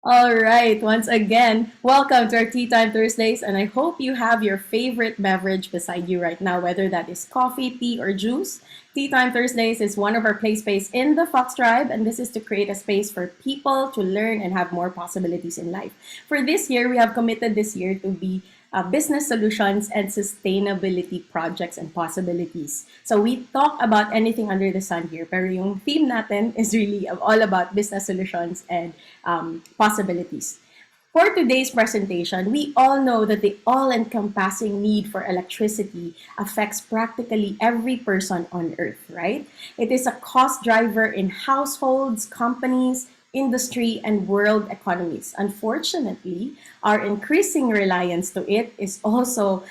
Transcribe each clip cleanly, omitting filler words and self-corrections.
All right, once again, welcome to our Tea Time Thursdays, and I hope you have your favorite beverage beside you right now, whether that is coffee, tea, or juice. Tea Time Thursdays is one of our play space in the Fox Tribe, and this is to create a space for people to learn and have more possibilities in life. For this year, we have committed this year to be business solutions and sustainability projects and possibilities. So we talk about anything under the sun here, pero yung theme natin is really all about business solutions and possibilities. For today's presentation, we all know that the all-encompassing need for electricity affects practically every person on Earth, right? It is a cost driver in households, companies, industry, and world economies. Unfortunately, our increasing reliance to it is also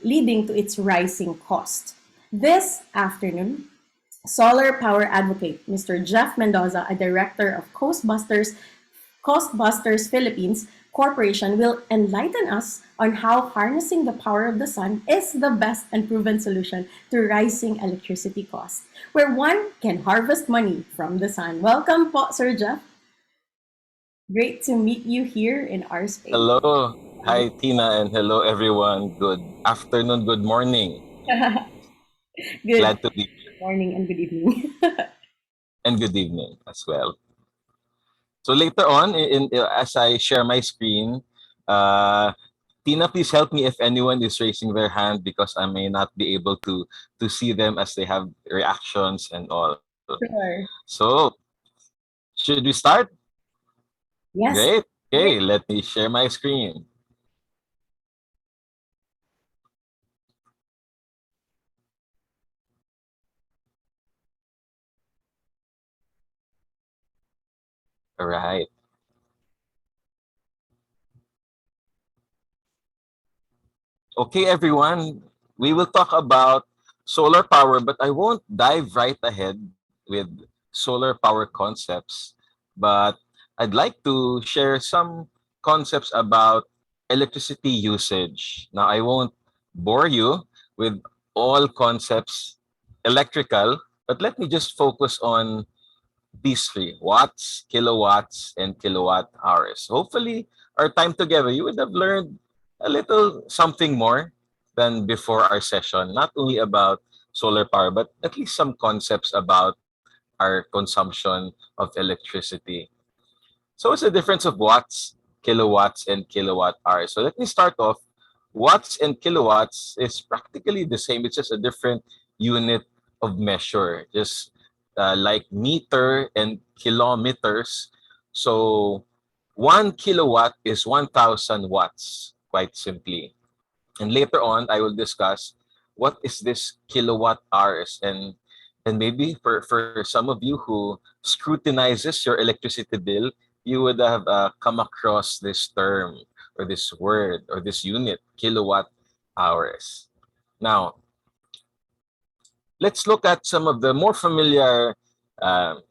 leading to its rising cost. This afternoon, solar power advocate Mr. Jef Mendoza, a director of Costbusters Philippines Corporation, will enlighten us on how harnessing the power of the sun is the best and proven solution to rising electricity costs, where one can harvest money from the sun. Welcome po, Sir Jeff. Great to meet you here in our space. Hello. Hi, Tina, and hello, everyone. Good afternoon, good morning. Good Glad to be here, morning and good evening. and good evening as well. So later on, as I share my screen, uh, Tina, please help me if anyone is raising their hand because I may not be able to see them as they have reactions and all. Sure. So, should we start? Yes. Great. Okay, let me share my screen. All right. Okay, everyone, we will talk about solar power, but I won't dive right ahead with solar power concepts. But I'd like to share some concepts about electricity usage. Now, I won't bore you with all concepts electrical, but let me just focus on these three: watts, kilowatts, and kilowatt hours. Hopefully, our time together, you would have learned a little something more than before our session, not only about solar power, but at least some concepts about our consumption of electricity. So, what's the difference of watts, kilowatts, and kilowatt hours? So, let me start off. Watts and kilowatts is practically the same, it's just a different unit of measure, just like meter and kilometers. So 1 kilowatt is 1,000 watts, quite simply. And later on, I will discuss what is this kilowatt hours, and maybe for some of you who scrutinizes your electricity bill, you would have come across this term or this word or this unit, kilowatt hours. Now, let's look at some of the more familiar um,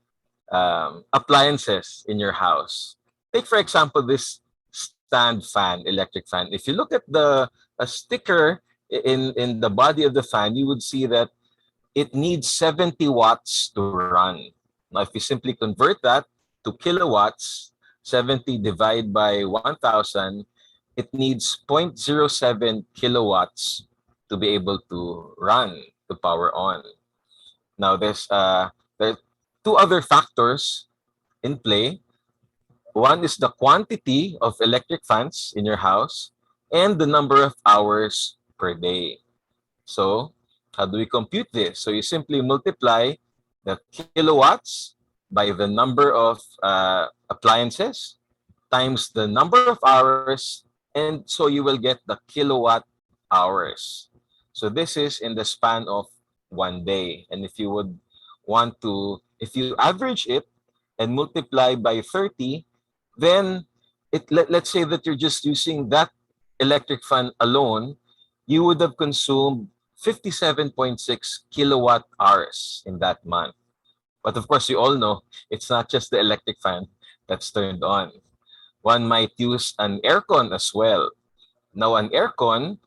appliances in your house. Take, for example, this stand fan, electric fan. If you look at the a sticker in the body of the fan, you would see that it needs 70 watts to run. Now, if you simply convert that to kilowatts, 70 divided by 1,000, it needs zero point zero 0.07 kilowatts to be able to run, to power on. Now, there's two other factors in play. One is the quantity of electric fans in your house and the number of hours per day. So, how do we compute this? So, you simply multiply the kilowatts by the number of appliances times the number of hours, and so you will get the kilowatt hours. So, this is in the span of 1 day. And if you would want to, if you average it and multiply by 30, then let's say that you're just using that electric fan alone, you would have consumed 57.6 kilowatt hours in that month. But of course, you all know it's not just the electric fan that's turned on. One might use an aircon as well. Now, an aircon,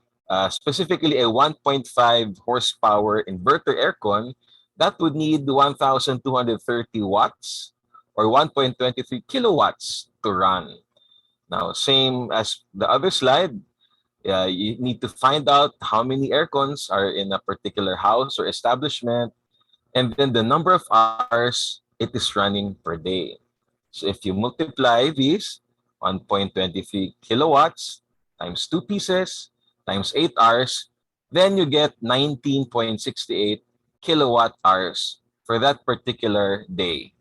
specifically a 1.5 horsepower inverter aircon, that would need 1,230 watts or 1.23 kilowatts to run. Now, same as the other slide, you need to find out how many air cons are in a particular house or establishment, and then the number of hours it is running per day. So if you multiply these, 1.23 kilowatts times two pieces times 8 hours, then you get 19.68 kilowatt hours for that particular day.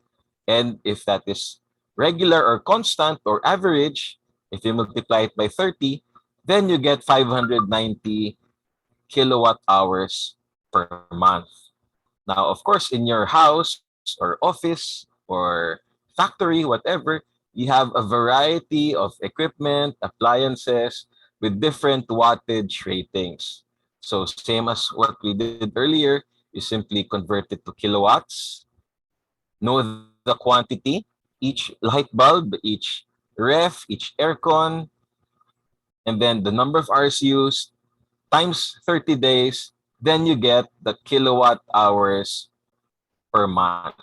And if that is regular or constant or average, if you multiply it by 30, then you get 590 kilowatt hours per month. Now, of course, in your house or office or factory, whatever, you have a variety of equipment, appliances with different wattage ratings. So, same as what we did earlier, you simply convert it to kilowatts, know the quantity, each light bulb, each ref, each aircon, and then the number of hours used times 30 days, then you get the kilowatt hours per month.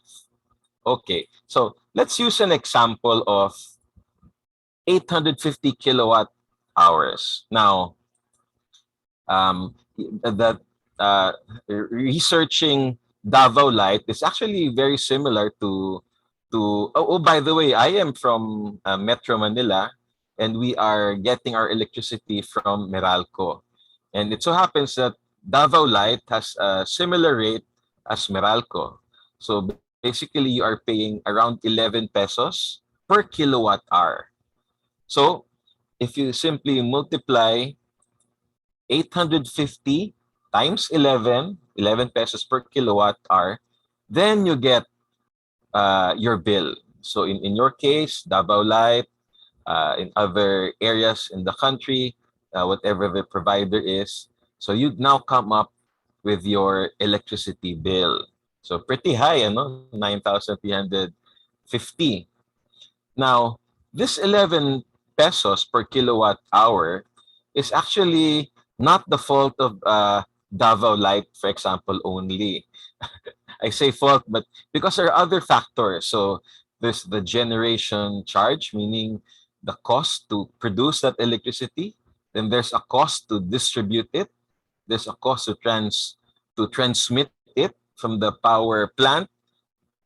Okay, so let's use an example of 850 kilowatt hours. Now, that researching Davao Light is actually very similar to. By the way, I am from Metro Manila, and we are getting our electricity from Meralco. And it so happens that Davao Light has a similar rate as Meralco. So basically, you are paying around 11 pesos per kilowatt hour. So if you simply multiply 850 times 11 pesos per kilowatt hour, then you get your bill. So in your case, Davao Light, in other areas in the country, whatever the provider is. So you'd now come up with your electricity bill. So pretty high, 9,350. Now, this 11 pesos per kilowatt hour is actually not the fault of Davao Light, for example, only. I say fault, but because there are other factors. So there's the generation charge, meaning the cost to produce that electricity. Then there's a cost to distribute it. There's a cost to transmit it from the power plant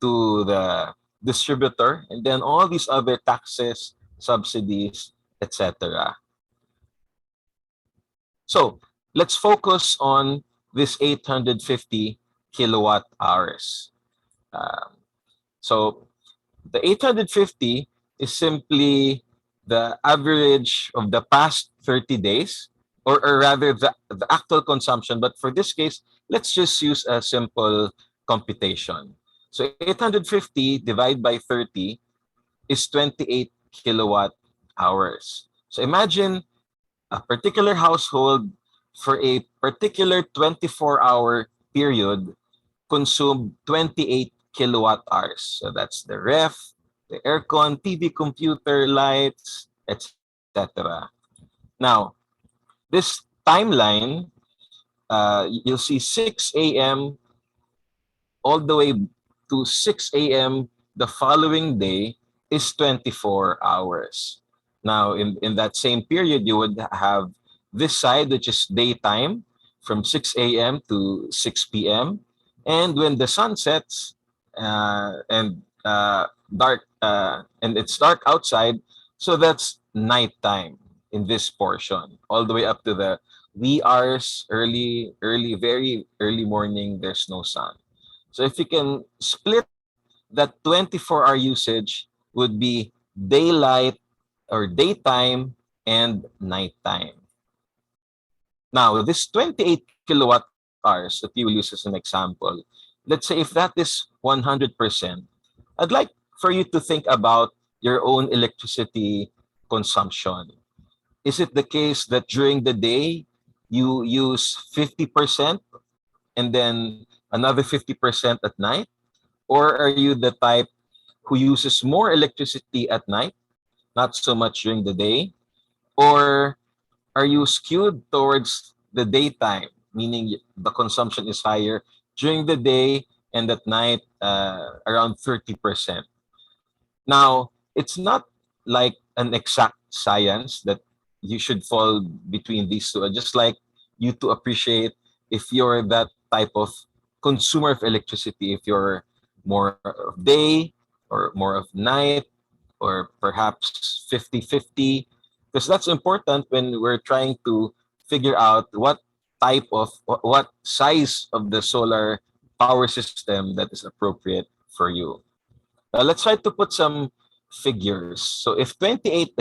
to the distributor, and then all these other taxes, subsidies, etc. So let's focus on this 850 kilowatt hours. Um, so the 850 is simply the average of the past 30 days, or rather the actual consumption. But for this case, let's just use a simple computation. So 850 divided by 30 is 28 kilowatt hours. So imagine a particular household for a particular 24-hour period consumed 28 kilowatt hours. So that's the ref, the aircon, TV, computer, lights, etc. Now, this timeline, you'll see 6 a.m. all the way to 6 a.m. the following day is 24 hours. Now, in that same period, you would have this side, which is daytime, from 6 a.m. to 6 p.m. And when the sun sets and dark, and it's dark outside, so that's nighttime in this portion, all the way up to the wee hours, very early morning, there's no sun. So if you can split that 24-hour usage would be daylight or daytime and nighttime. Now, this 28 kilowatt hours that you will use as an example, let's say if that is 100%, I'd like for you to think about your own electricity consumption. Is it the case that during the day you use 50% and then another 50% at night? Or are you the type who uses more electricity at night, not so much during the day? Or are you skewed towards the daytime, meaning the consumption is higher during the day and at night around 30%? Now, it's not like an exact science that you should fall between these two. Just like you to appreciate if you're that type of consumer of electricity, if you're more of day or more of night, or perhaps 50-50, because that's important when we're trying to figure out what type of what size of the solar power system that is appropriate for you. Let's try to put some figures. So if 28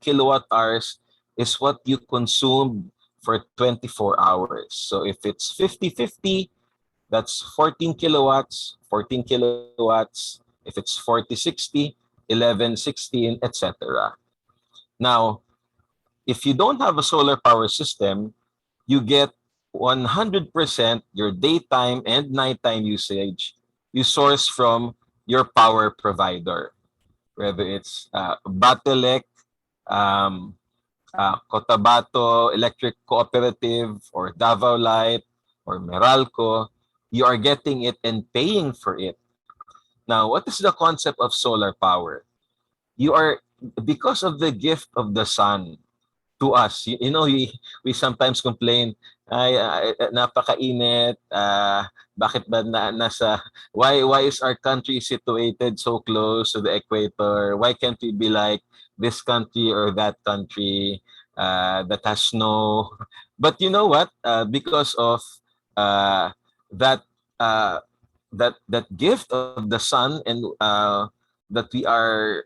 kilowatt hours is what you consume for 24 hours. So if it's 50-50, that's 14 kilowatts, 14 kilowatts. If it's 40-60, 11, 16, etc. Now, if you don't have a solar power system, you get 100% your daytime and nighttime usage you source from your power provider, whether it's Batelec, um, Cotabato Electric Cooperative, or Davao Light, or Meralco. You are getting it and paying for it. Now, what is the concept of solar power? You are, because of the gift of the sun to us. You know, we sometimes complain, ay, napakainit, bakit ba why is our country situated so close to the equator? Why can't we be like this country or that country that has snow? But you know what? Because of uh, that uh, that gift of the sun, and that we are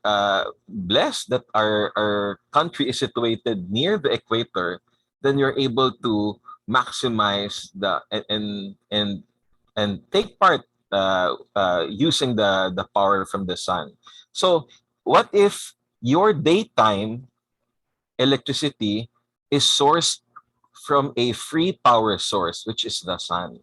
blessed that our country is situated near the equator, then you're able to maximize the and take part using the power from the sun. So what if your daytime electricity is sourced from a free power source, which is the sun?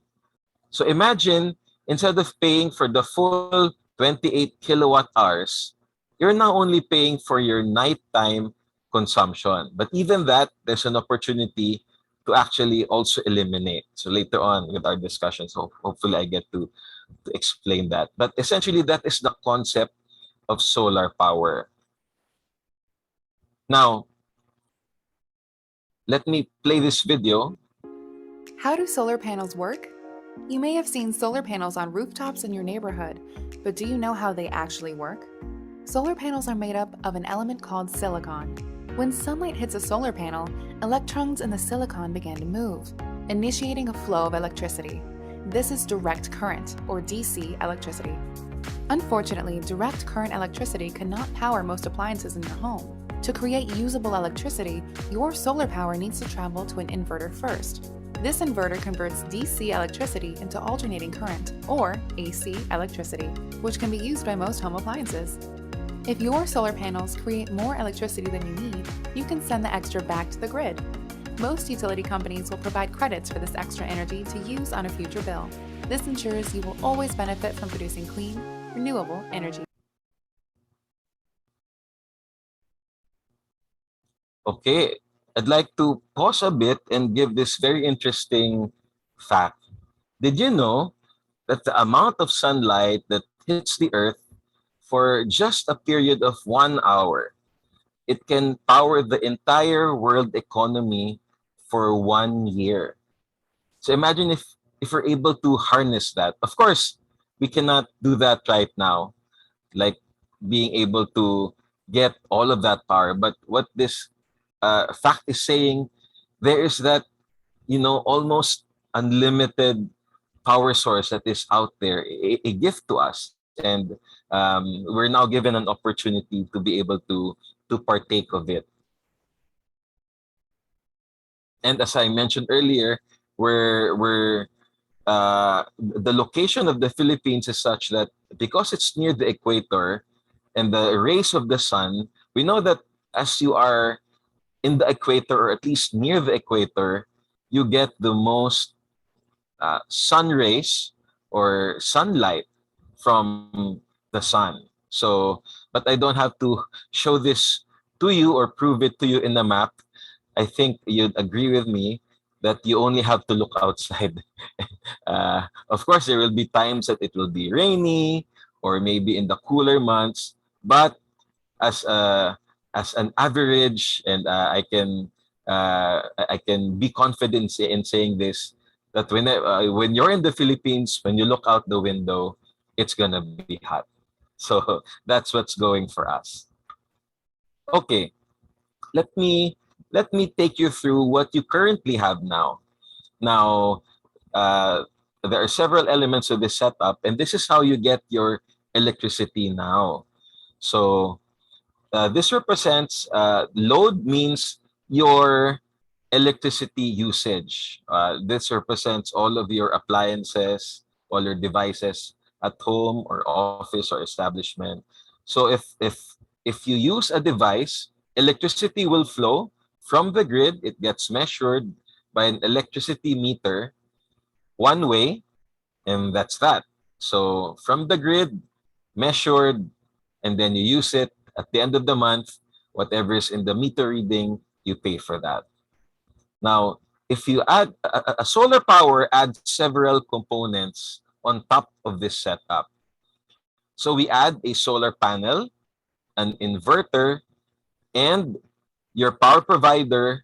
So imagine, instead of paying for the full 28 kilowatt hours, you're now only paying for your nighttime consumption. But even that, there's an opportunity to actually also eliminate. So later on with our discussions, hopefully I get to explain that. But essentially, that is the concept of solar power. Now, let me play this video. How do solar panels work? You may have seen solar panels on rooftops in your neighborhood, but do you know how they actually work? Solar panels are made up of an element called silicon. When sunlight hits a solar panel, electrons in the silicon begin to move, initiating a flow of electricity. This is direct current, or DC electricity. Unfortunately, direct current electricity cannot power most appliances in your home. To create usable electricity, your solar power needs to travel to an inverter first. This inverter converts DC electricity into alternating current, or AC electricity, which can be used by most home appliances. If your solar panels create more electricity than you need, you can send the extra back to the grid. Most utility companies will provide credits for this extra energy to use on a future bill. This ensures you will always benefit from producing clean, renewable energy. Okay, I'd like to pause a bit and give this very interesting fact. Did you know that the amount of sunlight that hits the earth for just a period of 1 hour, it can power the entire world economy for 1 year? So imagine if we're able to harness that. Of course, we cannot do that right now, like being able to get all of that power. But what this fact is saying, there is that, almost unlimited power source that is out there, a gift to us, and we're now given an opportunity to be able to partake of it. And as I mentioned earlier, we're the location of the Philippines is such that because it's near the equator and the rays of the sun, we know that as you are in the equator, or at least near the equator, you get the most sun rays or sunlight from the sun. So, but I don't have to show this to you or prove it to you in the map. I think you'd agree with me that you only have to look outside. Of course, there will be times that it will be rainy or maybe in the cooler months, but as as an average, and I can be confident in saying this, that when you're in the Philippines, when you look out the window, it's gonna be hot. So that's what's going for us. Okay, let me let me take you through what you currently have now. Now, uh, there are several elements of this setup, and this is how you get your electricity now. So this represents load means your electricity usage. This represents all of your appliances, all your devices at home or office or establishment. So if you use a device, electricity will flow from the grid. It gets measured by an electricity meter one way, and that's that. So from the grid, measured, and then you use it at the end of the month, whatever is in the meter reading, you pay for that. Now, if you add a solar power adds several components on top of this setup. So we add a solar panel, an inverter, and your power provider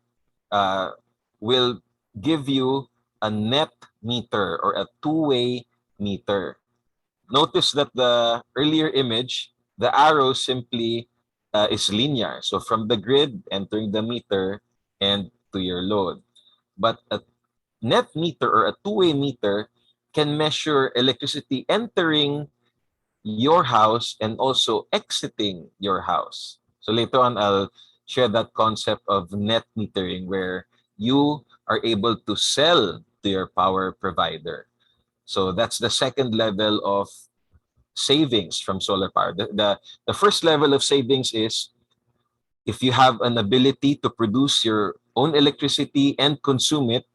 uh, will give you a net meter or a two-way meter. Notice that the earlier image, the arrow simply is linear. So from the grid, entering the meter, and to your load. But a net meter or a two-way meter can measure electricity entering your house and also exiting your house. So later on, I'll share that concept of net metering where you are able to sell to your power provider. So that's the second level of savings from solar power. The first level of savings is if you have an ability to produce your own electricity and consume it,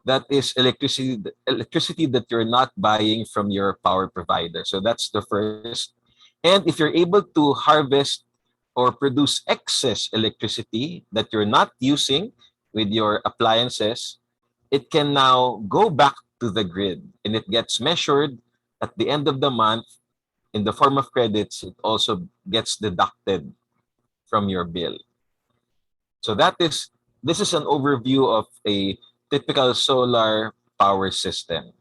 that is electricity that you're not buying from your power provider. So that's the first. And if you're able to harvest or produce excess electricity that you're not using with your appliances, it can now go back to the grid and it gets measured at the end of the month in the form of credits. It also gets deducted from your bill. So this is an overview of a typical solar power system.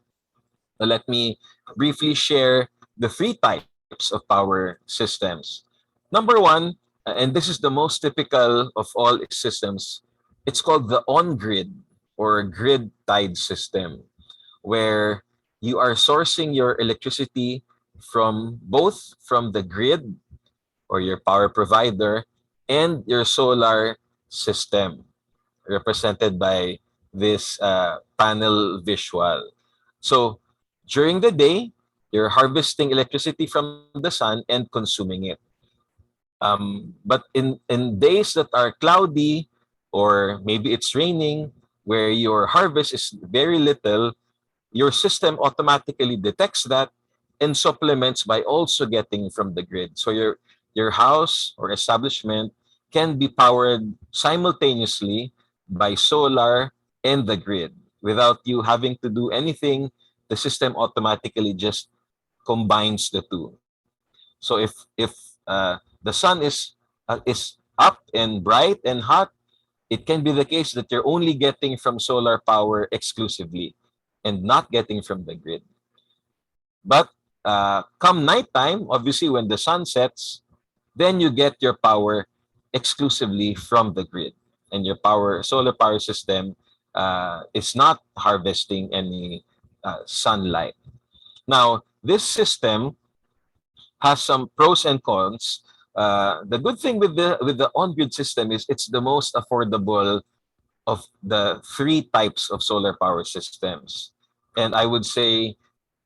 So let me briefly share the three types of power systems. Number one, and this is the most typical of all systems, it's called the on-grid or grid-tied system, where you are sourcing your electricity from both from the grid or your power provider and your solar system, represented by this panel visual. So during the day, you're harvesting electricity from the sun and consuming it. But in days that are cloudy or maybe it's raining, where your harvest is very little, your system automatically detects that and supplements by also getting from the grid. So your house or establishment can be powered simultaneously by solar and the grid without you having to do anything. The system automatically just combines the two. So if the sun is up and bright and hot, it can be the case that you're only getting from solar power exclusively and not getting from the grid. But come nighttime, obviously when the sun sets, then you get your power exclusively from the grid, and your solar power system is not harvesting any sunlight. Now, this system has some pros and cons. The good thing with the on-grid system is it's the most affordable of the three types of solar power systems. And I would say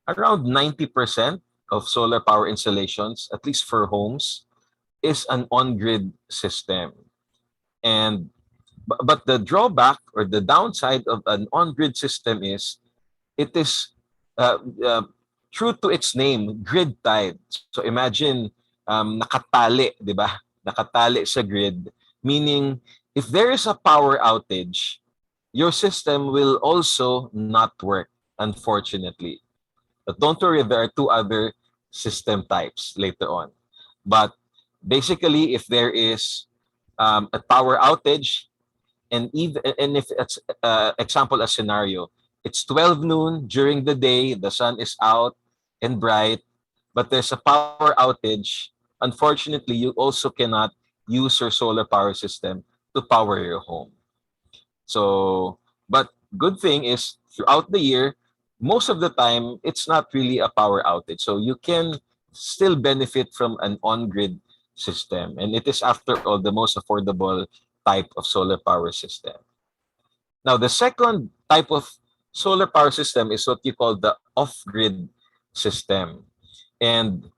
around 90% of solar power installations, at least for homes, is an on-grid system. And but the drawback or the downside of an on-grid system is it is uh, uh, true to its name, grid tied. So imagine nakatali, di ba? Nakatali sa grid, meaning if there is a power outage, your system will also not work, unfortunately. But don't worry, there are two other system types later on. But basically, if there is a power outage, and even and if it's example a scenario, it's 12 noon during the day, the sun is out and bright, but there's a power outage. Unfortunately, you also cannot use your solar power system to power your home. So, but good thing is throughout the year, most of the time it's not really a power outage. So you can still benefit from an on-grid system, and it is after all the most affordable type of solar power system. Now, the second type of solar power system is what you call the off-grid system. And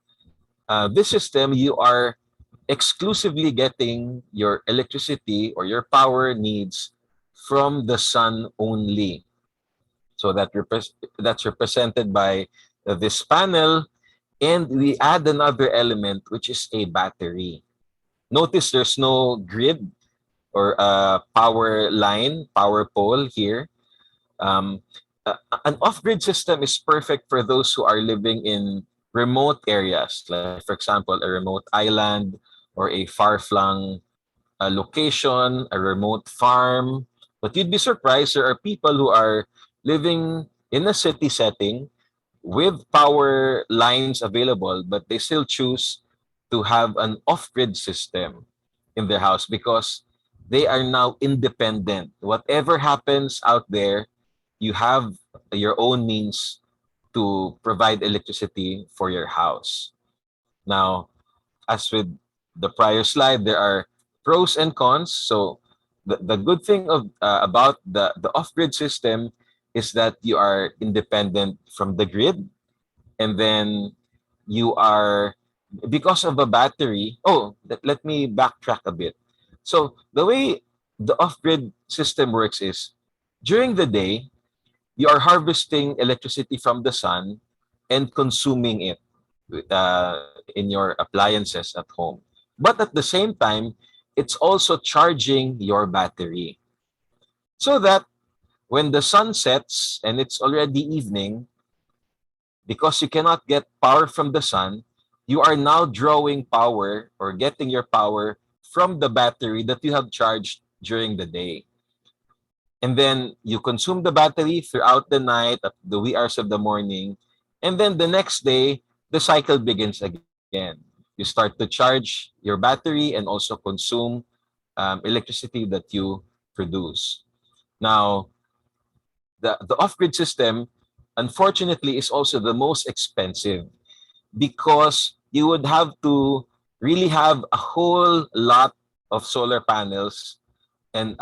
this system, you are exclusively getting your electricity or your power needs from the sun only. So that's represented by this panel, and we add another element, which is a battery. Notice there's no grid or power line, power pole here. Um, an off-grid system is perfect for those who are living in remote areas, like for example, a remote island or a far-flung location, a remote farm. But you'd be surprised there are people who are living in a city setting with power lines available, but they still choose to have an off-grid system in their house because they are now independent. Whatever happens out there, you have your own means to provide electricity for your house. Now, as with the prior slide, there are pros and cons. So the good thing about the off-grid system is that you are independent from the grid, and then you are, because of a battery. Oh, let me backtrack a bit. So the way the off-grid system works is during the day you are harvesting electricity from the sun and consuming it in your appliances at home. But at the same time, it's also charging your battery so that when the sun sets and it's already evening, because you cannot get power from the sun, you are now drawing power or getting your power from the battery that you have charged during the day. And then you consume the battery throughout the night at the wee hours of the morning. And then the next day, the cycle begins again. You start to charge your battery and also consume electricity that you produce. Now, the off-grid system, unfortunately, is also the most expensive because you would have to really have a whole lot of solar panels and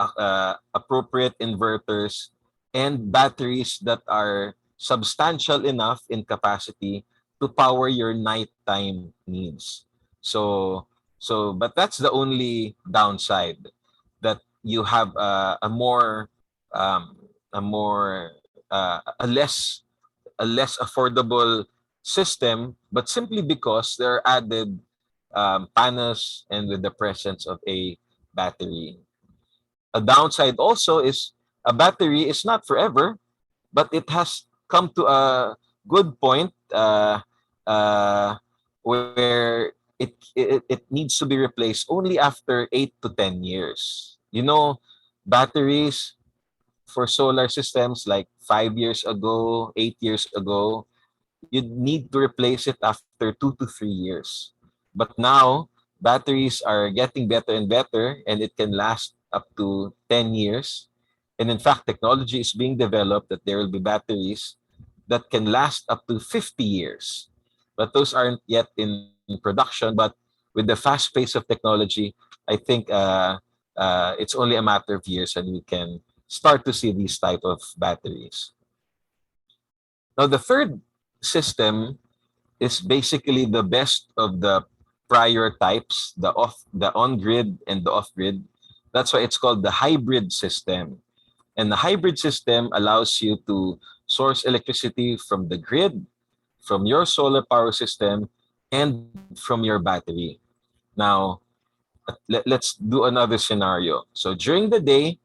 appropriate inverters and batteries that are substantial enough in capacity to power your nighttime needs. So, but that's the only downside, that you have um, a more a less affordable system, but simply because there are added panels and with the presence of a battery. A downside also is a battery is not forever, but it has come to a good point where it needs to be replaced only after 8 to 10 years. You know, batteries for solar systems like 5 years ago, 8 years ago, you'd need to replace it after 2 to 3 years. But now, batteries are getting better and better, and it can last up to 10 years. And in fact, technology is being developed that there will be batteries that can last up to 50 years. But those aren't yet in production. But with the fast pace of technology, I think it's only a matter of years and we can start to see these type of batteries. Now, the third system is basically the best of the prior types, the on-grid and the off-grid. That's why it's called the hybrid system. And the hybrid system allows you to source electricity from the grid, from your solar power system, and from your battery. Now, let's do another scenario. So during the day,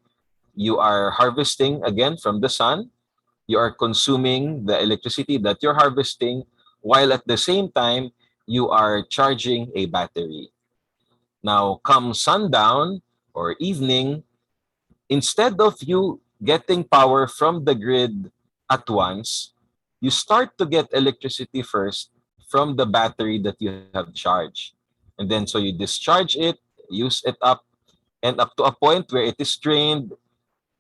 you are harvesting again from the sun. You are consuming the electricity that you're harvesting, while at the same time, you are charging a battery. Now, come sundown or evening, instead of you getting power from the grid at once, you start to get electricity first from the battery that you have charged. And then so you discharge it, use it up, and up to a point where it is drained,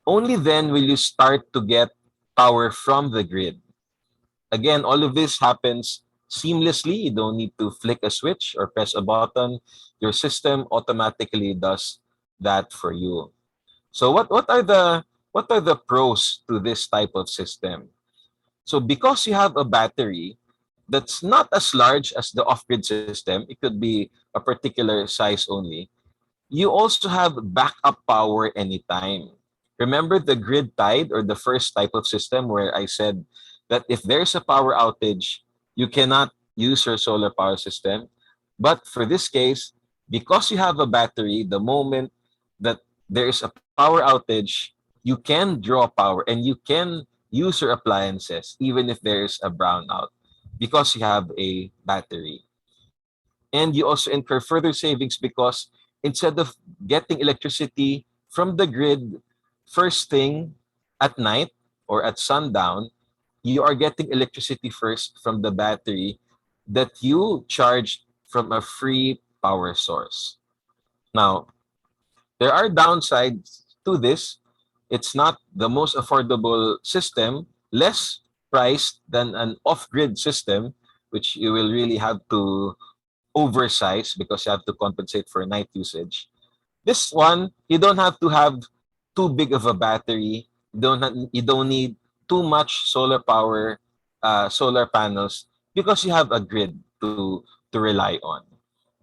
only then will you start to get power from the grid. Again, all of this happens seamlessly. You don't need to flick a switch or press a button. Your system automatically does that for you. So what are the pros to this type of system? So because you have a battery that's not as large as the off-grid system, it could be a particular size only, you also have backup power anytime. Remember the grid tied or the first type of system where I said that if there's a power outage, you cannot use your solar power system. But for this case, because you have a battery, the moment that there is a power outage, you can draw power and you can use your appliances even if there is a brownout because you have a battery. And you also incur further savings because instead of getting electricity from the grid first thing at night or at sundown, you are getting electricity first from the battery that you charged from a free power source. Now, there are downsides to this. It's not the most affordable system, less priced than an off-grid system, which you will really have to oversize because you have to compensate for night usage. This one, you don't have to have too big of a battery. You don't need too much solar power, solar panels because you have a grid to rely on.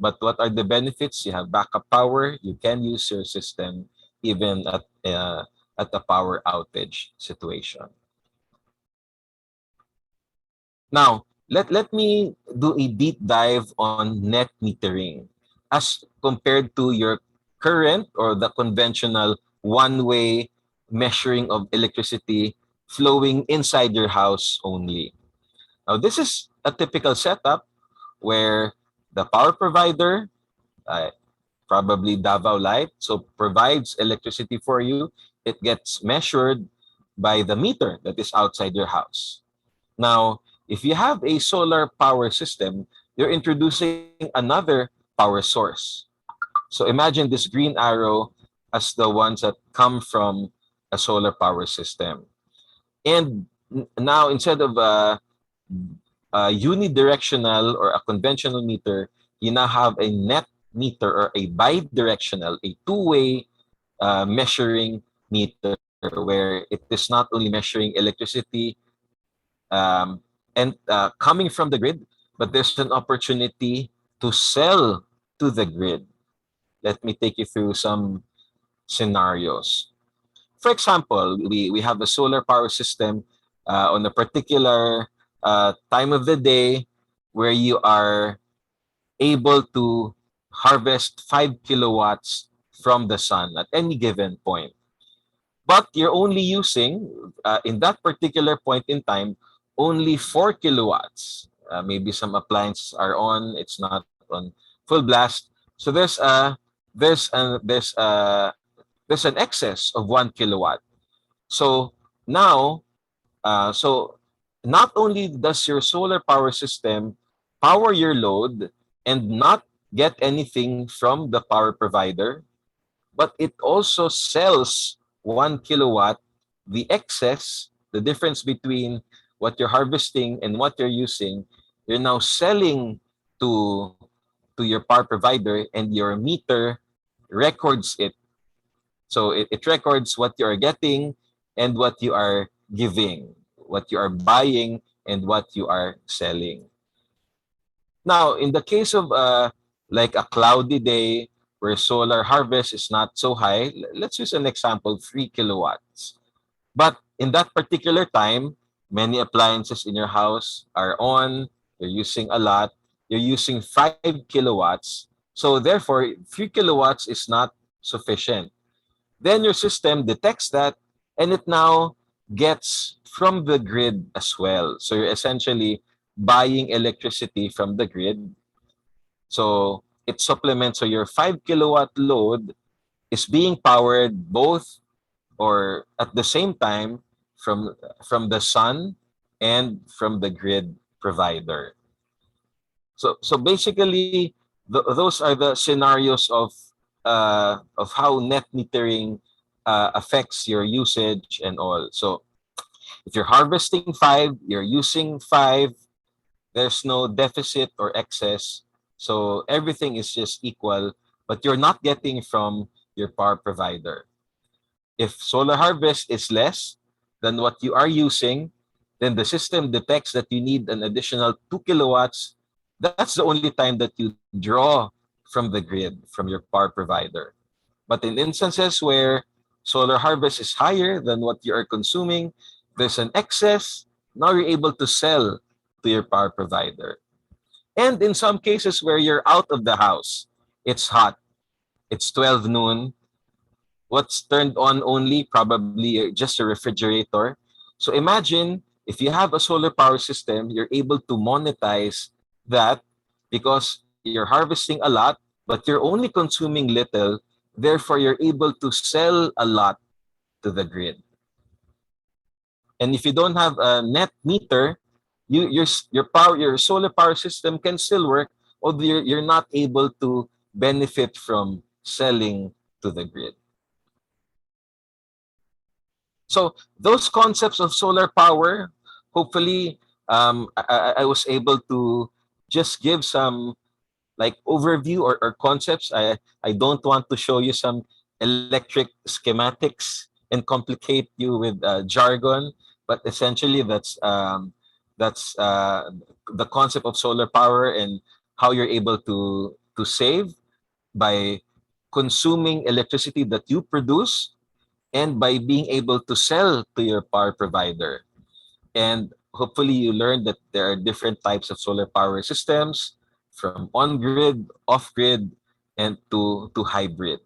But what are the benefits? You have backup power. You can use your system even at a power outage situation. Now, let me do a deep dive on net metering as compared to your current or the conventional one-way measuring of electricity flowing inside your house only. Now, this is a typical setup where the power provider, uh, probably Davao Light, so provides electricity for you. It gets measured by the meter that is outside your house. Now, if you have a solar power system, you're introducing another power source. So imagine this green arrow as the ones that come from a solar power system. And now instead of a unidirectional or a conventional meter, you now have a net meter or a bidirectional, a two-way measuring meter where it is not only measuring electricity um, and coming from the grid, but there's an opportunity to sell to the grid. Let me take you through some scenarios. For example, we have a solar power system on a particular time of the day where you are able to harvest 5 kilowatts from the sun at any given point. But you're only using, in that particular point in time, only 4 kilowatts. Maybe some appliances are on, it's not on full blast. So there's an excess of 1 kilowatt. So now, so not only does your solar power system power your load and not get anything from the power provider, but it also sells 1 kilowatt, the excess, the difference between what you're harvesting and what you're using, you're now selling to to your power provider and your meter records it. So it records what you are getting and what you are giving, what you are buying and what you are selling. Now, in the case of like a cloudy day where solar harvest is not so high, let's use an example, 3 kilowatts. But in that particular time, many appliances in your house are on, you're using a lot, you're using 5 kilowatts. So therefore, 3 kilowatts is not sufficient. Then your system detects that and it now gets from the grid as well. So you're essentially buying electricity from the grid. So it supplements. So your 5 kilowatt load is being powered both or at the same time from the sun and from the grid provider. So basically, those are the scenarios of how net metering affects your usage and all. So if you're harvesting five, you're using five. There's no deficit or excess. So everything is just equal, but you're not getting from your power provider. If solar harvest is less than what you are using, then the system detects that you need an additional 2 kilowatts. That's the only time that you draw from the grid, from your power provider. But in instances where solar harvest is higher than what you are consuming, there's an excess. Now you're able to sell to your power provider. And in some cases where you're out of the house, it's hot, it's 12 noon, what's turned on only probably just a refrigerator. So imagine if you have a solar power system, you're able to monetize that because you're harvesting a lot, but you're only consuming little. Therefore, you're able to sell a lot to the grid. And if you don't have a net meter, your solar power system can still work, although you're not able to benefit from selling to the grid. So those concepts of solar power, hopefully, I was able to just give some like overview or concepts. I don't want to show you some electric schematics and complicate you with jargon, but essentially that's the concept of solar power and how you're able to save by consuming electricity that you produce and by being able to sell to your power provider. And hopefully you learned that there are different types of solar power systems from on-grid, off-grid, and to hybrid.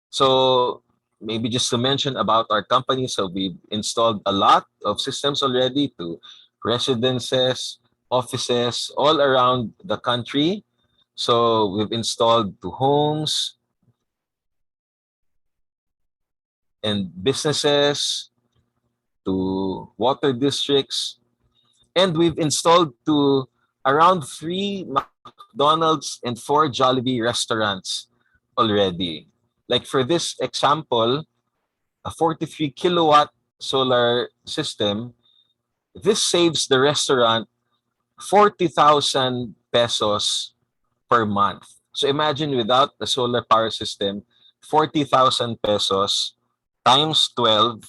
So maybe just to mention about our company, so we've installed a lot of systems already to residences, offices all around the country. So we've installed to homes and businesses, to water districts, and we've installed to around 3 McDonald's and 4 Jollibee restaurants already. Like for this example, a 43 kilowatt solar system, this saves the restaurant 40,000 pesos per month. So imagine without the solar power system, 40,000 pesos times 12,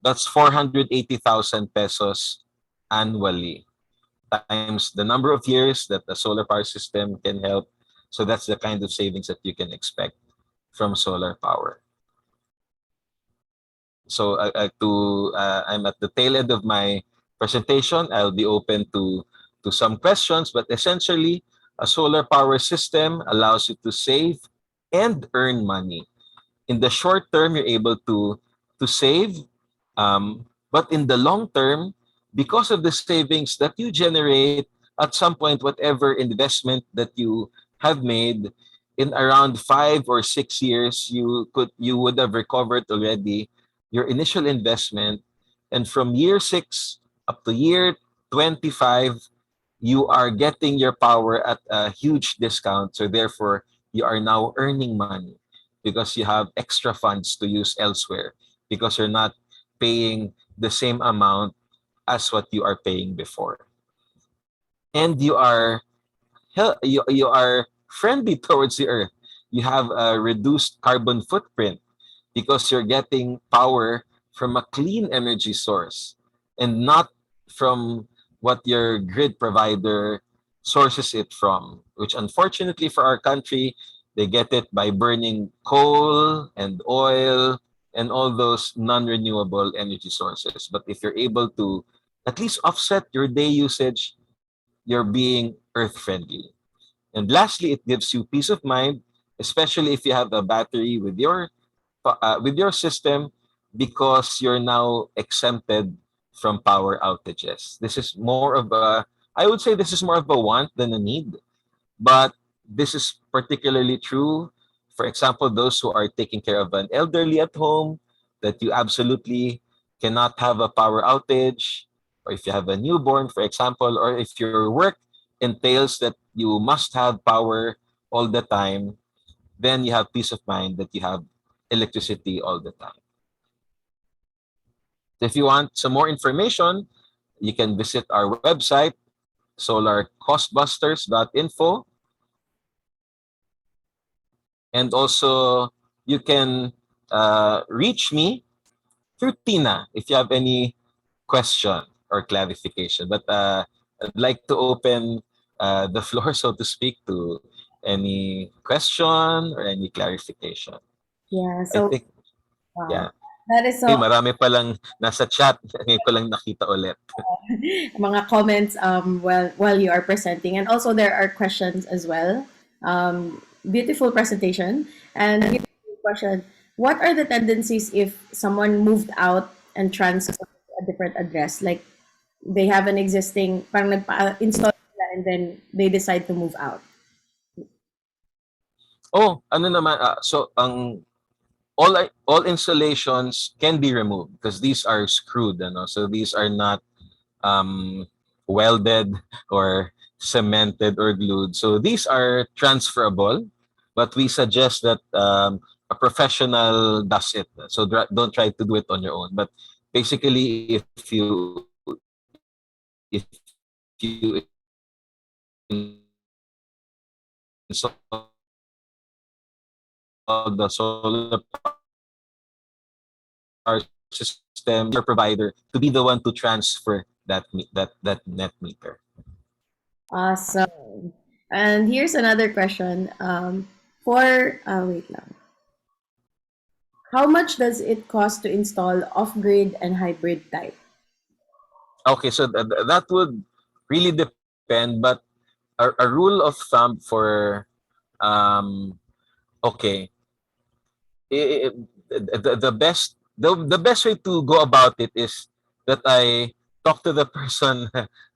that's 480,000 pesos annually times the number of years that the solar power system can help. So that's the kind of savings that you can expect from solar power. So I'm at the tail end of my presentation. I'll be open to some questions, but essentially, a solar power system allows you to save and earn money. In the short term, you're able to save, but in the long term, because of the savings that you generate at some point, whatever investment that you have made in around 5 or 6 years, you would have recovered already your initial investment, and from year 6 up to year 25, you are getting your power at a huge discount. So therefore, you are now earning money because you have extra funds to use elsewhere because you're not paying the same amount as what you are paying before. And you are friendly towards the earth. You have a reduced carbon footprint because you're getting power from a clean energy source and not from what your grid provider sources it from, which unfortunately for our country, they get it by burning coal and oil and all those non-renewable energy sources. But if you're able to at least offset your day usage, you're being earth friendly. And lastly, it gives you peace of mind, especially if you have a battery with your system, because you're now exempted from power outages. This is more of I would say this is more of a want than a need, but this is particularly true. For example, those who are taking care of an elderly at home, that you absolutely cannot have a power outage, or if you have a newborn, for example, or if your work entails that you must have power all the time, then you have peace of mind that you have electricity all the time. If you want some more information, you can visit our website, solarcostbusters.info, and also you can reach me through Tina if you have any question or clarification. But I'd like to open the floor, so to speak, to any question or any clarification. Yeah. I So think, wow, yeah. that is Hey, so. marami palang nasa chat. Ngayon ko lang nakita ulit. Mga comments while you are presenting, and also there are questions as well. Beautiful presentation, and beautiful question. What are the tendencies if someone moved out and transferred to a different address? Like they have an existing, parang nagpa-install sila and then they decide to move out. Oh, ano naman, so ang all installations can be removed because these are screwed, ano? So these are not um, welded or cemented or glued. So these are transferable, but we suggest that a professional does it. So don't try to do it on your own. But basically, if you install the solar power system, your provider to be the one to transfer that net meter. Awesome. And here's another question. Wait lang. How much does it cost to install off-grid and hybrid type? Okay, so that would really depend, but a rule of thumb for um, okay, i- the best way to go about it is that I talk to the person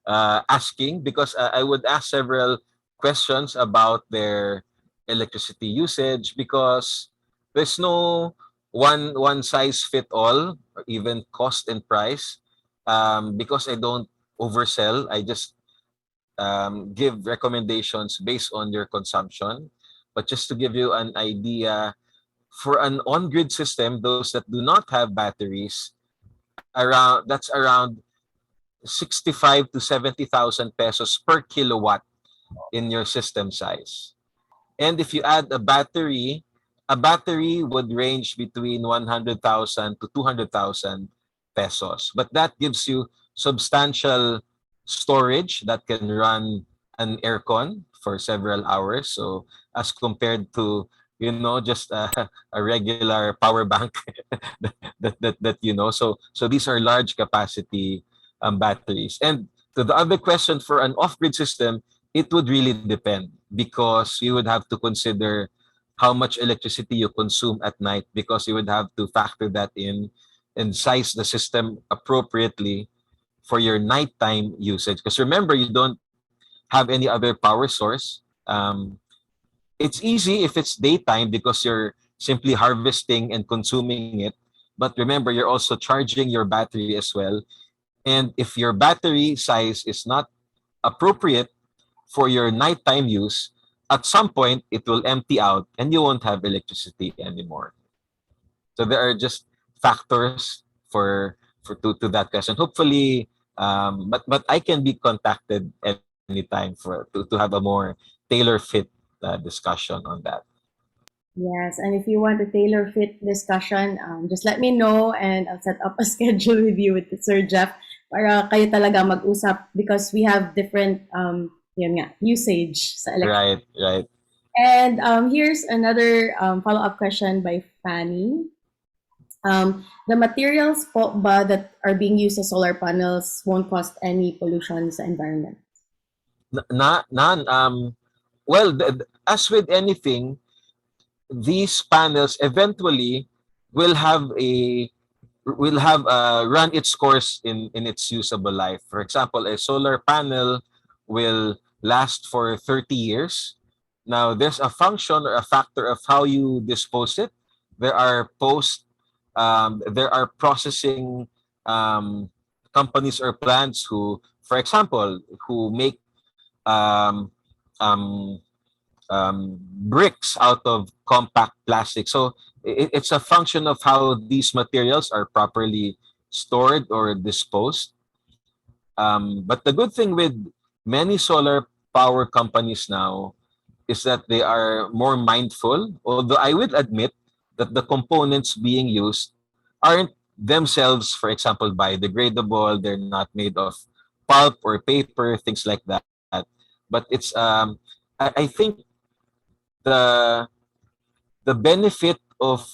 asking, because I would ask several questions about their electricity usage, because there's no one size fit all, or even cost and price, because I don't oversell. I just give recommendations based on your consumption. But just to give you an idea, for an on-grid system, those that do not have batteries, around 65 to 70,000 pesos per kilowatt in your system size. And if you add a battery would range between 100,000 to 200,000 pesos. But that gives you substantial storage that can run an aircon for several hours. So as compared to, just a regular power bank so these are large capacity batteries. And to the other question, for an off-grid system, it would really depend, because you would have to consider how much electricity you consume at night, because you would have to factor that in and size the system appropriately for your nighttime usage. Because remember, you don't have any other power source. It's easy if it's daytime because you're simply harvesting and consuming it. But remember, you're also charging your battery as well. And if your battery size is not appropriate for your nighttime use, at some point it will empty out and you won't have electricity anymore. So there are just factors to that question. Hopefully, but I can be contacted anytime to have a more tailor fit discussion on that. Yes, and if you want a tailor fit discussion, just let me know and I'll set up a schedule with you with Sir Jeff para kayo talaga mag-usap because we have different yun nga, usage sa electric. Right, right. And here's another follow-up question by Fanny. The materials po ba that are being used as solar panels won't cause any pollution sa environment? None. Well, as with anything, these panels eventually will have a run its course in its usable life. For example, a solar panel will last for 30 years. Now, there's a function or a factor of how you dispose it. There are there are processing um, companies or plants who, for example, who make um, um, bricks out of compact plastic. So it's a function of how these materials are properly stored or disposed. But the good thing with many solar power companies now is that they are more mindful, although I would admit that the components being used aren't themselves, for example, biodegradable. They're not made of pulp or paper, things like that. But it's I think the the benefit of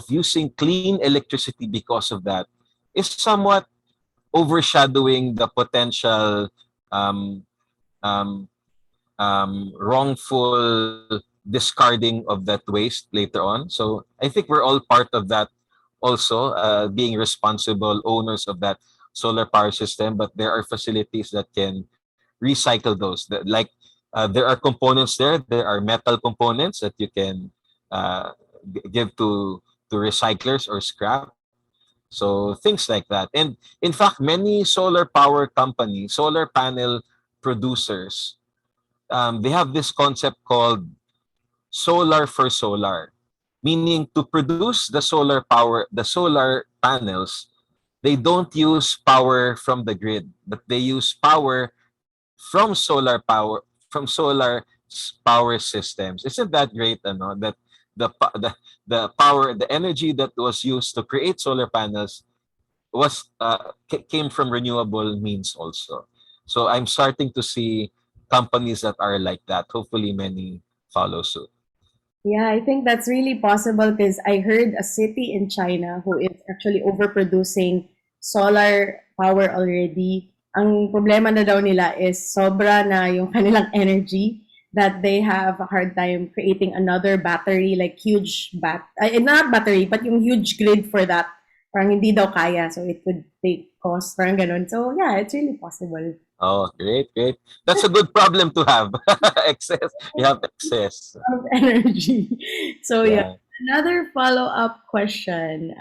using clean electricity because of that is somewhat overshadowing the potential um, um, wrongful discarding of that waste later on. So I think we're all part of that also, being responsible owners of that solar power system. But there are facilities that can recycle those. Like there are components there. There are metal components that you can uh, give to recyclers or scrap. So things like that. And in fact, many solar power companies, solar panel producers, they have this concept called solar for solar, meaning to produce the solar panels, they don't use power from the grid, but they use power from solar power systems. Isn't that great? Ano? That the power, the energy that was used to create solar panels came from renewable means also. So I'm starting to see companies that are like that. Hopefully, many follow suit. Yeah, I think that's really possible because I heard a city in China who is actually overproducing solar power already. Ang problema na daw nila is sobra na yung kanilang energy that they have a hard time creating another battery, like huge not battery, but yung huge grid for that. Parang hindi daw kaya, so it would take cost, parang ganun. So yeah, it's really possible. Oh, great, great. That's a good problem to have. Excess. You have excess. Of energy. So yeah, Yeah. another follow-up question.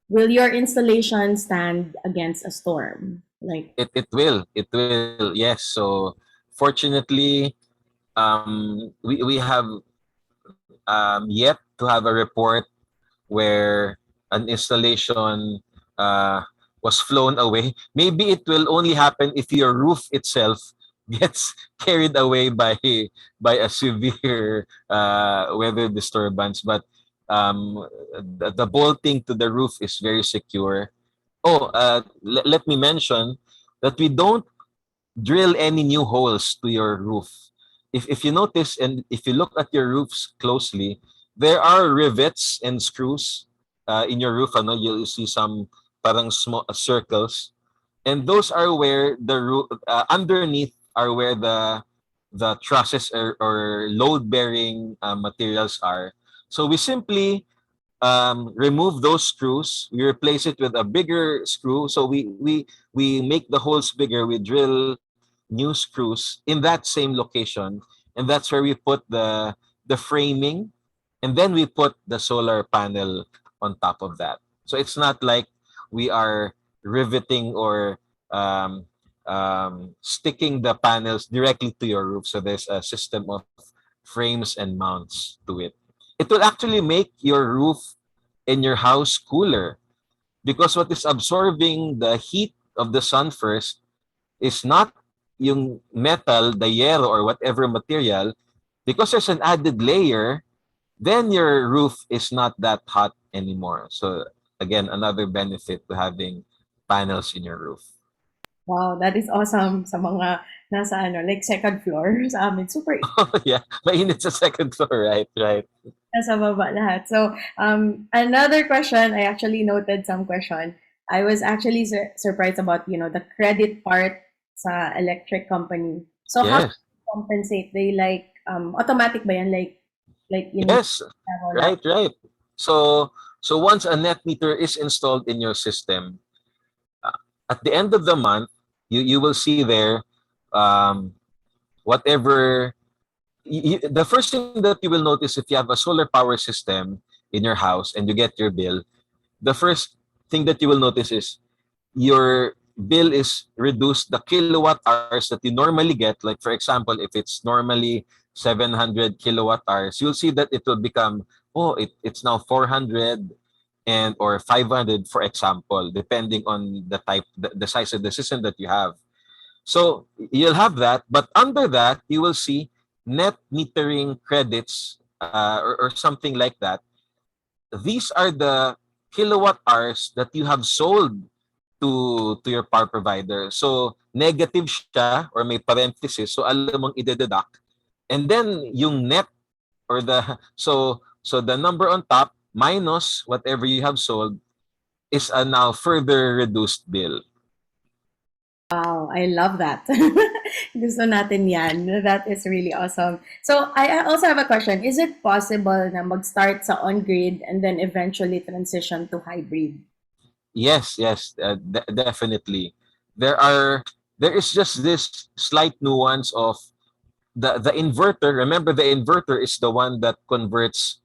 Will your installation stand against a storm? Like, It will. It will. Yes. So fortunately, we have yet to have a report where an installation uh, was flown away. Maybe it will only happen if your roof itself gets carried away by a severe weather disturbance. But the bolting to the roof is very secure. Oh, let me mention that we don't drill any new holes to your roof. If you notice and if you look at your roofs closely, there are rivets and screws in your roof. Ano, you'll see some parang small circles, and those are where the roof underneath are where the trusses or load bearing materials are. So we simply remove those screws. We replace it with a bigger screw. So we make the holes bigger. We drill new screws in that same location, and that's where we put the framing, and then we put the solar panel on top of that. So it's not like we are riveting or sticking the panels directly to your roof. So there's a system of frames and mounts to it. It will actually make your roof in your house cooler because what is absorbing the heat of the sun first is not yung metal, the yellow or whatever material, because there's an added layer, then your roof is not that hot anymore. So again, another benefit to having panels in your roof. wow, that is awesome sa mga nasa ano, like second floor sa amin. Super Yeah, mainit sa second floor, right? Right. nasa baba lahat. So, another question, I actually noted some question. I was actually surprised about, the credit part sa electric company. So, how do Yes. you compensate? They like, automatic ba yan? Like, Yes. lang. Right, right. So once a net meter is installed in your system, at the end of the month, you will see there, um, whatever the first thing that you will notice if you have a solar power system in your house and you get your bill, the first thing that you will notice is your bill is reduced. The kilowatt hours that you normally get, like for example, if it's normally 700 kilowatt hours, you'll see that it will become, oh, it's now 400 and or 500, for example, depending on the size of the system that you have. So you'll have that, but under that, you will see net metering credits, or something like that. These are the kilowatt hours that you have sold to your power provider. So negative siya or may parenthesis, so alam mong ide-deduct. And then yung net, or so the number on top minus whatever you have sold is a now further reduced bill. Wow, I love that. Gusto natin yan. That is really awesome. So I also have a question. Is it possible na mag-start sa on-grid and then eventually transition to hybrid? Yes, yes, definitely. There is just this slight nuance of the inverter. Remember, the inverter is the one that converts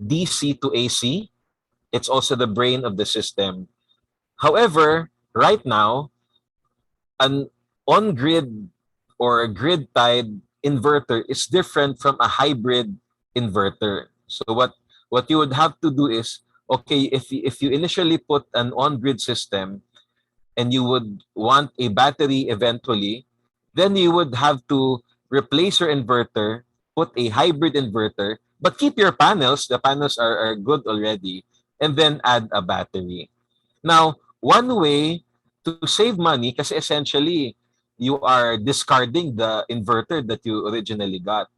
DC to AC. It's also the brain of the system. However, right now, an on-grid or a grid-tied inverter is different from a hybrid inverter. So what you would have to do is, okay, if you initially put an on-grid system and you would want a battery eventually, then you would have to replace your inverter, put a hybrid inverter, but keep your panels. The panels are good already, and then add a battery. Now, one way to save money, kasi essentially, you are discarding the inverter that you originally got.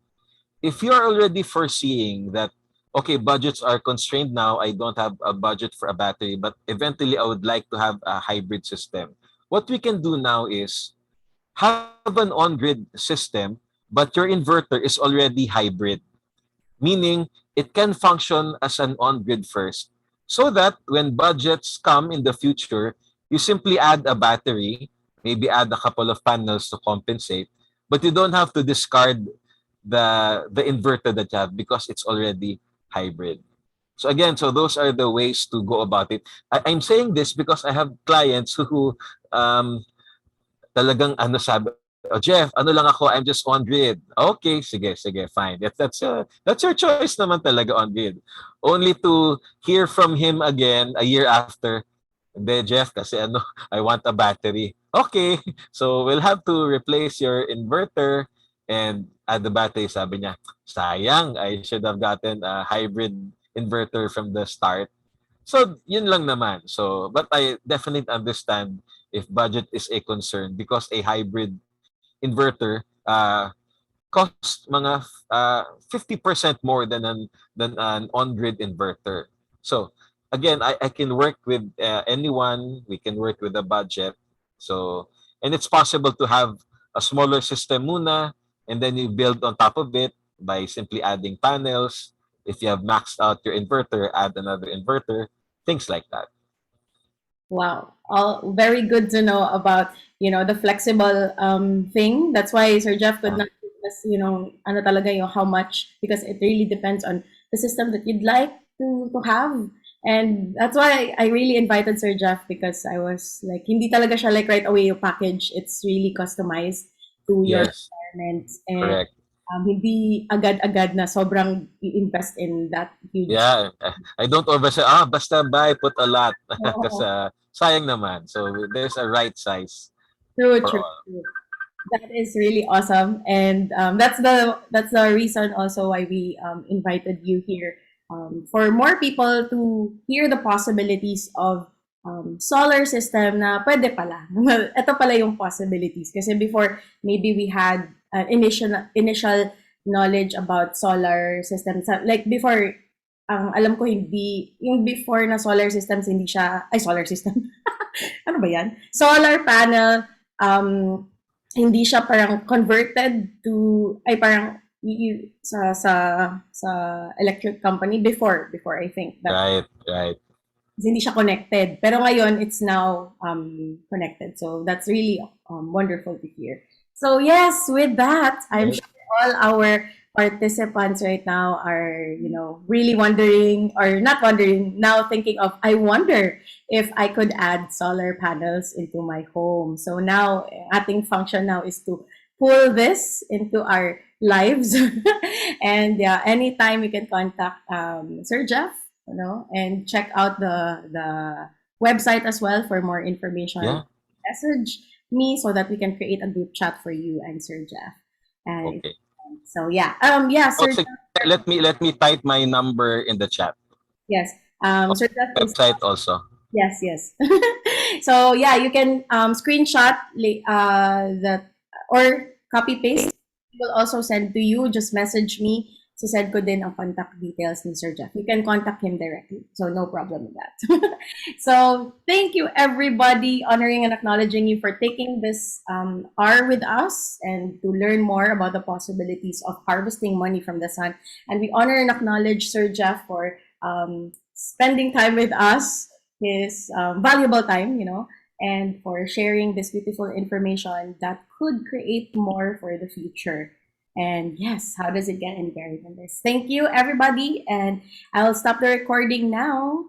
If you're already foreseeing that, okay, budgets are constrained now, I don't have a budget for a battery, but eventually I would like to have a hybrid system. What we can do now is have an on-grid system, but your inverter is already hybrid, meaning it can function as an on-grid first, so that when budgets come in the future, you simply add a battery, maybe add a couple of panels to compensate, but you don't have to discard the inverter that you have because it's already hybrid. So again, so those are the ways to go about it. I'm saying this because I have clients who talagang ano sabi, "Oh, Jeff, ano lang ako, I'm just on grid." Okay, sige, fine. That's your choice naman talaga on grid. Only to hear from him again a year after, "Hindi, Jeff, kasi ano, I want a battery." Okay, so we'll have to replace your inverter and add the battery. Sabi niya, sayang, I should have gotten a hybrid inverter from the start. So, yun lang naman. So, but I definitely understand if budget is a concern because a hybrid inverter costs mga 50% more than an on-grid inverter. So, again, I can work with anyone. We can work with a budget. So, and it's possible to have a smaller system muna, and then you build on top of it by simply adding panels. If you have maxed out your inverter, add another inverter, things like that. Wow, all very good to know about the flexible thing. That's why Sir Jeff could Uh, not give us ano talaga yung how much, because it really depends on the system that you'd like to have. And that's why I really invited Sir Jeff, because I was like, hindi talaga siya like right away yung package. It's really customized to your yes, requirements, and correct. hindi agad-agad na sobrang i-invest in that huge. Yeah, I don't oversay, basta buy, put a lot. Kasi sayang naman. So there's a right size True, for true, all. true. That is really awesome, and that's the reason also why we invited you here, for more people to hear the possibilities of solar system na pwede pala. Ito pala yung possibilities. Kasi before, maybe we had initial knowledge about solar systems. Like before, ang alam ko hindi, yung before na solar systems, hindi siya, ay solar system. Ano ba yan? Solar panel, um, hindi siya parang converted to, ay parang sa electric company before I think that Right, right. Kasi hindi siya connected. Pero ngayon, it's now connected. So that's really wonderful to hear. So yes, with that, I'm Right. sure all our participants right now are, really wondering or not wondering, now thinking of, I wonder if I could add solar panels into my home. So now, ating function now is to pull this into our lives. And yeah, anytime you can contact Sir Jeff, and check out the website as well for more information. Yeah. Message me so that we can create a group chat for you and Sir Jeff. And Okay. so yeah, Sir Also, Jeff, let me type my number in the chat. yes, Sir Jeff is Website also. yes, yes. So yeah, you can screenshot that or copy paste. We will also send to you. Just message me. So send ko din ang contact details ni Sir Jeff. You can contact him directly. So no problem with that. So thank you everybody, honoring and acknowledging you for taking this hour with us and to learn more about the possibilities of harvesting money from the sun. And we honor and acknowledge Sir Jeff for spending time with us, his valuable time, and for sharing this beautiful information that could create more for the future. And yes, how does it get any better than this? Thank you, everybody. And I'll stop the recording now.